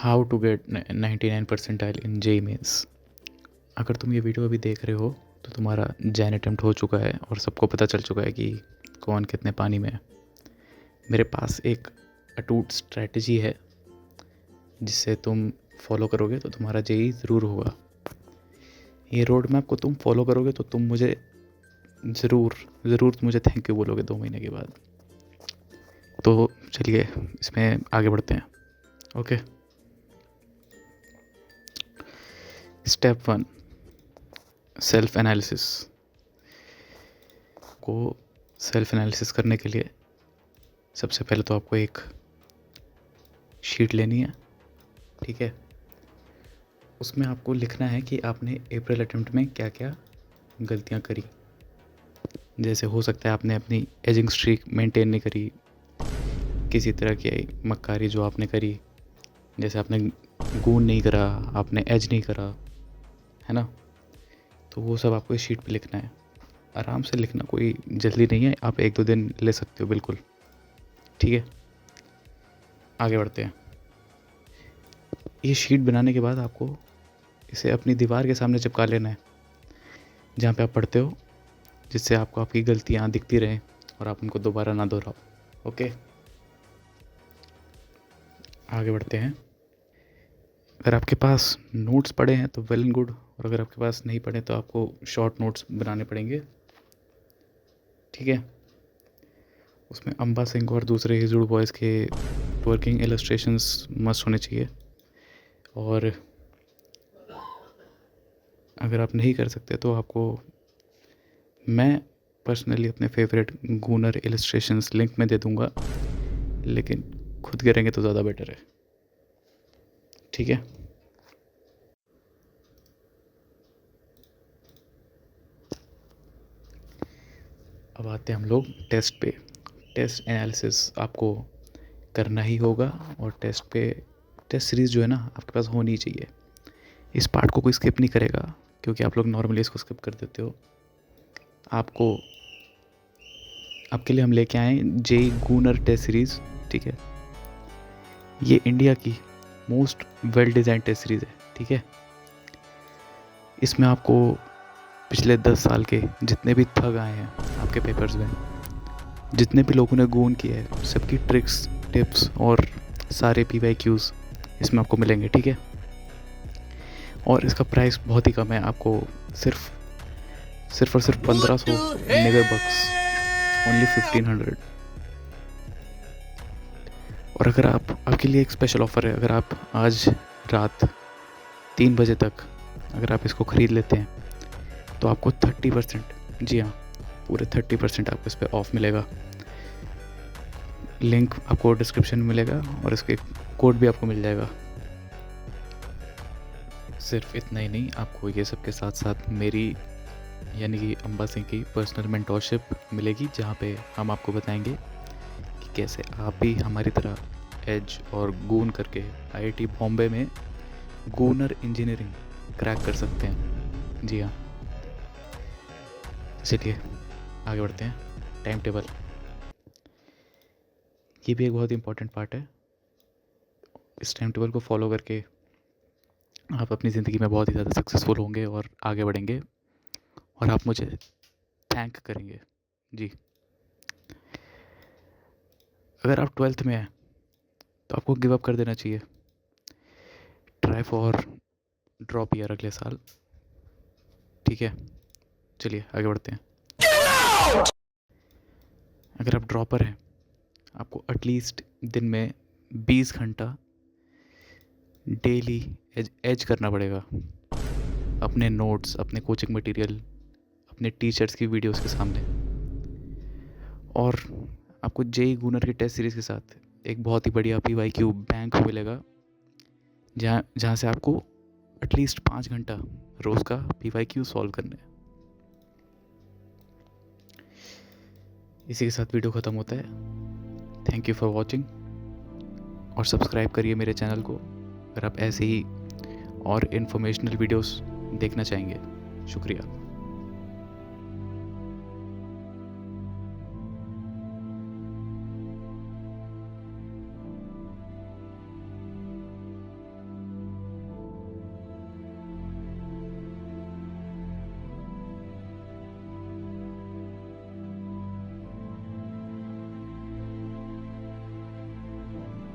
How to get 99 percentile in JEE mains. अगर तुम ये वीडियो अभी देख रहे हो तो तुम्हारा जैन अटेम्प्ट हो चुका है और सबको पता चल चुका है कि कौन कितने पानी में है। मेरे पास एक अटूट स्ट्रैटेजी है जिससे तुम फॉलो करोगे तो तुम्हारा जेई ज़रूर होगा। ये रोड मैप को तुम फॉलो करोगे तो तुम मुझे ज़रूर मुझे थैंक यू बोलोगे 2 महीने के बाद। तो चलिए इसमें आगे बढ़ते हैं। Okay, step 1, self analysis. को सेल्फ एनालिसिस करने के लिए सबसे पहले तो आपको एक शीट लेनी है, ठीक है। उसमें आपको लिखना है कि आपने अप्रैल अटेम्प्ट में क्या क्या गलतियां करी। जैसे हो सकता है आपने अपनी एजिंग स्ट्रीक मेंटेन नहीं करी, किसी तरह की मक्कारी जो आपने करी, जैसे आपने गून नहीं करा, आपने एज नहीं करा, है ना। तो वो सब आपको इस शीट पे लिखना है। आराम से लिखना, कोई जल्दी नहीं है, आप 1-2 दिन ले सकते हो बिल्कुल, ठीक है। आगे बढ़ते हैं। ये शीट बनाने के बाद आपको इसे अपनी दीवार के सामने चिपका लेना है जहाँ पे आप पढ़ते हो, जिससे आपको आपकी गलतियाँ दिखती रहें और आप उनको दोबारा ना दोहराओ। ओके, आगे बढ़ते हैं। अगर आपके पास नोट्स पड़े हैं तो वेल एंड गुड, और अगर आपके पास नहीं पड़े तो आपको शॉर्ट नोट्स बनाने पड़ेंगे, ठीक है। उसमें अंबा सिंह और दूसरे हिजूड़ बॉयज़ के वर्किंग इलस्ट्रेशंस मस्ट होने चाहिए। और अगर आप नहीं कर सकते तो आपको मैं पर्सनली अपने फेवरेट गूनर इलस्ट्रेशंस लिंक में दे दूंगा, लेकिन खुद करेंगे तो ज़्यादा बेटर है, ठीक है। अब आते हैं हम लोग टेस्ट पे। टेस्ट एनालिसिस आपको करना ही होगा, और टेस्ट सीरीज़ जो है ना आपके पास होनी चाहिए। इस पार्ट को कोई स्किप नहीं करेगा, क्योंकि आप लोग नॉर्मली इसको स्किप कर देते हो। आपके लिए हम लेके आए जेई गूनर टेस्ट सीरीज़, ठीक है। ये इंडिया की most well design test series है, ठीक है। इसमें आपको पिछले 10 साल के जितने भी थग आए हैं आपके पेपर्स में, जितने भी लोगों ने गून किया है, सबकी ट्रिक्स, टिप्स और सारे PYQs इसमें आपको मिलेंगे, ठीक है। और इसका प्राइस बहुत ही कम है, आपको सिर्फ और सिर्फ 1590 बक्स, ओनली 1500। और अगर आपके लिए एक स्पेशल ऑफ़र है, अगर आप आज रात 3 बजे तक अगर आप इसको ख़रीद लेते हैं तो आपको 30%, जी हाँ, पूरे 30% आपको इस पर ऑफ़ मिलेगा। लिंक आपको डिस्क्रिप्शन में मिलेगा और इसके कोड भी आपको मिल जाएगा। सिर्फ इतना ही नहीं, आपको ये सब के साथ साथ मेरी यानी कि अंबा सिंह की पर्सनल मेंटोरशिप मिलेगी, जहाँ पे हम आपको बताएंगे कि कैसे आप भी हमारी तरह एज और गून करके IIT बॉम्बे में गूनर इंजीनियरिंग क्रैक कर सकते हैं। जी हाँ, चलिए आगे बढ़ते हैं। टाइम टेबल, ये भी एक बहुत ही इम्पोर्टेंट पार्ट है। इस टाइम टेबल को फॉलो करके आप अपनी ज़िंदगी में बहुत ही ज़्यादा सक्सेसफुल होंगे और आगे बढ़ेंगे, और आप मुझे थैंक करेंगे। जी, अगर आप 12th में हैं तो आपको गिव अप कर देना चाहिए। ट्राई फॉर ड्रॉप ईयर अगले साल, ठीक है। चलिए आगे बढ़ते हैं। अगर आप ड्रॉपर हैं, आपको एटलीस्ट दिन में 20 घंटा डेली एज करना पड़ेगा अपने नोट्स, अपने कोचिंग मटेरियल, अपने टीचर्स की वीडियोस के सामने। और आपको जेई गूनर की टेस्ट सीरीज़ के साथ एक बहुत ही बढ़िया PYQ बैंक मिलेगा, जहाँ से आपको एटलीस्ट 5 घंटा रोज़ का PYQ सॉल्व करना है। इसी के साथ वीडियो ख़त्म होता है। थैंक यू फॉर वॉचिंग, और सब्सक्राइब करिए मेरे चैनल को अगर आप ऐसे ही और इन्फॉर्मेशनल वीडियोस देखना चाहेंगे। शुक्रिया।